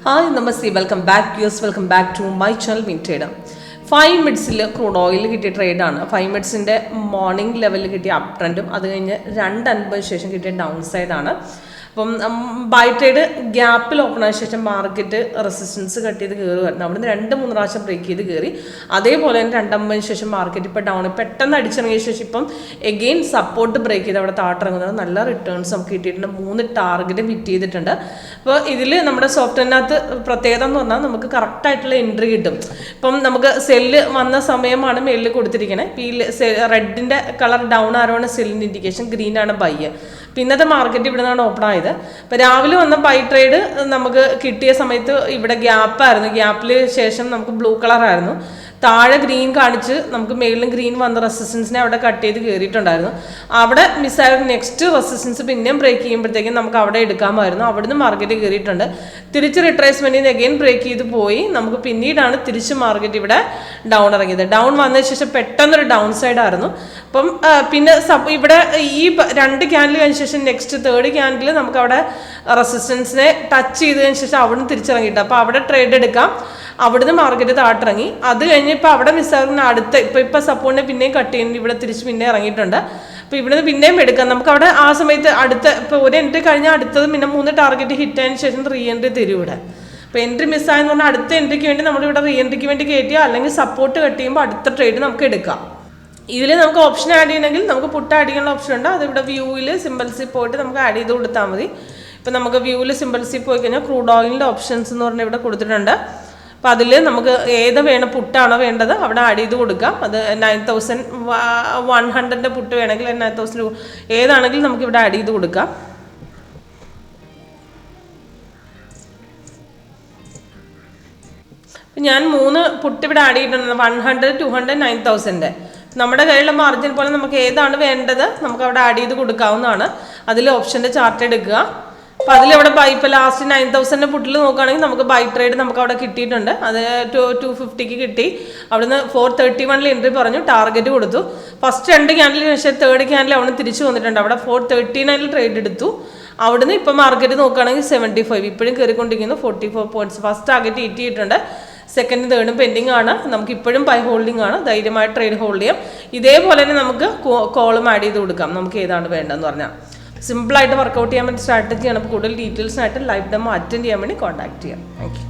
Hi, Namaste. Welcome back, viewers. Welcome back to my channel, Mint Trader. 5 minutes crude oil കിട്ടിയ ട്രേഡാണ്. 5 മിനിറ്റ്സിൻ്റെ morning ലെവലിൽ കിട്ടിയ up ട്രെൻഡും അത് കഴിഞ്ഞ് 2:50 ശേഷം കിട്ടിയ ഡൗൺ സൈഡാണ്. അപ്പം ബൈ ട്രേഡ് ഗ്യാപ്പിൽ ഓപ്പൺ ആയ ശേഷം മാർക്കറ്റ് റെസിസ്റ്റൻസ് കട്ട് ചെയ്ത് കയറുമായിരുന്നു. അവിടുന്ന് 2-3 പ്രാവശ്യം ബ്രേക്ക് ചെയ്ത് കയറി. അതേപോലെ തന്നെ 2:50 ശേഷം മാർക്കറ്റ് ഇപ്പോൾ ഡൗൺ പെട്ടെന്ന് അടിച്ചിറങ്ങിയ ശേഷം ഇപ്പം എഗെയിൻ സപ്പോർട്ട് ബ്രേക്ക് ചെയ്ത് അവിടെ താട്ടിറങ്ങുന്നത് നല്ല റിട്ടേൺസ് നമുക്ക് കിട്ടിയിട്ടുണ്ട്. 3 ടാർഗറ്റ് ഹിറ്റ് ചെയ്തിട്ടുണ്ട്. അപ്പോൾ ഇതിൽ നമ്മുടെ സോഫ്റ്റ്വെയറിനകത്ത് പ്രത്യേകത എന്ന് പറഞ്ഞാൽ നമുക്ക് കറക്റ്റായിട്ടുള്ള എൻട്രി കിട്ടും. ഇപ്പം നമുക്ക് സെല്ല് വന്ന സമയമാണ് മേലിൽ കൊടുത്തിരിക്കുന്നത്. ഈ റെഡിൻ്റെ കളർ ഡൗൺ ആരോണ് സെല്ലിൻ്റെ ഇൻഡിക്കേഷൻ, ഗ്രീനാണ് ബൈ. പിന്നത്തെ മാർക്കറ്റ് ഇവിടെ നിന്നാണ് ഓപ്പൺ ആയത്. അപ്പോൾ രാവിലെ വന്ന ബൈ ട്രേഡ് നമുക്ക് കിട്ടിയ സമയത്ത് ഇവിടെ ഗ്യാപ്പായിരുന്നു. ഗ്യാപ്പിൽ ശേഷം നമുക്ക് ബ്ലൂ കളറായിരുന്നു. താഴെ ഗ്രീൻ കാണിച്ച് നമുക്ക് മേളിലും ഗ്രീൻ വന്ന റെസിസ്റ്റൻസിനെ അവിടെ കട്ട് ചെയ്ത് കയറിയിട്ടുണ്ടായിരുന്നു. അവിടെ മിസ്സായ നെക്സ്റ്റ് റെസിസ്റ്റൻസ് പിന്നെയും ബ്രേക്ക് ചെയ്യുമ്പോഴത്തേക്കും നമുക്ക് അവിടെ എടുക്കാമായിരുന്നു. അവിടുന്ന് മാർക്കറ്റ് കയറിയിട്ടുണ്ട്. തിരിച്ച് റിട്രേസ്മെൻറ്റിൽ നിന്ന് അഗെയിൻ ബ്രേക്ക് ചെയ്ത് പോയി. നമുക്ക് പിന്നീടാണ് തിരിച്ച് മാർക്കറ്റ് ഇവിടെ ഡൗൺ ഇറങ്ങിയത്. ഡൗൺ വന്നതിന് ശേഷം പെട്ടെന്നൊരു ഡൗൺ സൈഡായിരുന്നു. അപ്പം പിന്നെ ഇവിടെ ഈ 2 ക്യാൻഡിൽ കഴിഞ്ഞ ശേഷം നെക്സ്റ്റ് 3rd ക്യാൻഡിൽ നമുക്ക് അവിടെ റെസിസ്റ്റൻസിനെ ടച്ച് ചെയ്തതിന് ശേഷം അവിടുന്ന് തിരിച്ചിറങ്ങിയിട്ട് അപ്പോൾ അവിടെ ട്രേഡ് എടുക്കാം. അവിടുന്ന് മാർക്കറ്റ് താട്ടിറങ്ങി. അത് കഴിഞ്ഞ് ഇപ്പോൾ അവിടെ മിസ്സാകുന്ന അടുത്ത ഇപ്പോൾ സപ്പോർട്ടിനെ പിന്നെയും കട്ട് ചെയ്യുന്നുണ്ട്. ഇവിടെ തിരിച്ച് പിന്നെ ഇറങ്ങിയിട്ടുണ്ട്. അപ്പോൾ ഇവിടുന്ന് പിന്നെയും എടുക്കാം. നമുക്ക് അവിടെ ആ സമയത്ത് അടുത്ത ഇപ്പോൾ ഒരു എൻട്രി കഴിഞ്ഞാൽ അടുത്തത് പിന്നെ 3 ടാർഗറ്റ് ഹിറ്റ് ആയതിനു ശേഷം റീ എൻട്രി തരും ഇവിടെ. അപ്പോൾ എൻട്രി മിസ്സായെന്ന് പറഞ്ഞാൽ അടുത്ത എൻട്രിക്ക് വേണ്ടി നമ്മളിവിടെ റീ എൻട്രിക്ക് വേണ്ടി കയറ്റിയോ അല്ലെങ്കിൽ സപ്പോർട്ട് കട്ട് ചെയ്യുമ്പോൾ അടുത്ത ട്രേഡ് നമുക്ക് എടുക്കാം. ഇതിൽ നമുക്ക് ഓപ്ഷൻ ആഡ് ചെയ്യണമെങ്കിൽ നമുക്ക് പുട്ട് ആഡ് ചെയ്യാനുള്ള ഓപ്ഷൻ ഉണ്ട്. അതിവിടെ വ്യൂവിൽ സിമ്പിൾസിൽ പോയിട്ട് നമുക്ക് ആഡ് ചെയ്ത് കൊടുത്താൽ മതി. ഇപ്പം നമുക്ക് വ്യൂവിൽ സിമ്പിൾസിൽ പോയി കഴിഞ്ഞാൽ ക്രൂഡ് ഓയിലിൻ്റെ ഓപ്ഷൻസ് എന്ന് പറഞ്ഞാൽ ഇവിടെ കൊടുത്തിട്ടുണ്ട്. അപ്പോൾ അതിൽ നമുക്ക് ഏത് വേണം പുട്ടാണോ വേണ്ടത് അവിടെ ആഡ് ചെയ്ത് കൊടുക്കാം. അത് 9100 പുട്ട് വേണമെങ്കിൽ 9000 ഏതാണെങ്കിലും നമുക്ക് ഇവിടെ ആഡ് ചെയ്ത് കൊടുക്കാം. ഞാൻ 3 പുട്ട് ഇവിടെ ആഡ് ചെയ്തിട്ടുണ്ട്. 100, 200, 9000. നമ്മുടെ കയ്യിലുള്ള മാർജിൻ പോലെ നമുക്ക് ഏതാണ് വേണ്ടത് നമുക്ക് അവിടെ ആഡ് ചെയ്ത് കൊടുക്കാവുന്നതാണ്. അതിൽ ഓപ്ഷൻ്റെ ചാർട്ട് എടുക്കുക. അപ്പോൾ അതിലവിടെ ബൈ ഇപ്പോൾ ലാസ്റ്റ് 9000 പുട്ടിൽ നോക്കുകയാണെങ്കിൽ നമുക്ക് ബൈ ട്രേഡ് നമുക്ക് അവിടെ കിട്ടിയിട്ടുണ്ട്. അത് 250 കിട്ടി. അവിടുന്ന് 431 എൻട്രി പറഞ്ഞു, ടാർഗറ്റ് കൊടുത്തു. ഫസ്റ്റ് 2 ക്യാൻഡിലിന് ശേഷം 3rd ക്യാൻഡിൽ അവിടെ തിരിച്ചു വന്നിട്ടുണ്ട്. അവിടെ 439 ട്രേഡ് എടുത്തു. അവിടുന്ന് ഇപ്പോൾ മാർക്കറ്റ് നോക്കുകയാണെങ്കിൽ 75 ഇപ്പോഴും കയറിക്കൊണ്ടിരിക്കുന്നു. 44 പോയിന്റ്സ് ഫസ്റ്റ് ടാർഗറ്റ് ഹിറ്റ് ചെയ്തിട്ടുണ്ട്. സെക്കൻഡ് 3rd പെൻഡിങ് ആണ്. നമുക്ക് ഇപ്പോഴും ബൈ ഹോൾഡിംഗ് ആണ്. ധൈര്യമായിട്ട് ട്രേഡ് ഹോൾഡ് ചെയ്യാം. ഇതേപോലെ തന്നെ നമുക്ക് കോളും ആഡ് ചെയ്ത് കൊടുക്കാം. നമുക്ക് ഏതാണ് വേണ്ടതെന്ന് പറഞ്ഞാൽ സിമ്പിളായിട്ട് വർക്കൗട്ട് ചെയ്യാൻ വേണ്ടി സ്ട്രാറ്റജിയാണ്. അപ്പോൾ കൂടുതൽ ഡീറ്റെയിൽസിനായിട്ട് ലൈവ് ഡെമോ അറ്റൻഡ് ചെയ്യാൻ വേണ്ടി കോൺടാക്ട് ചെയ്യാം. Thank you.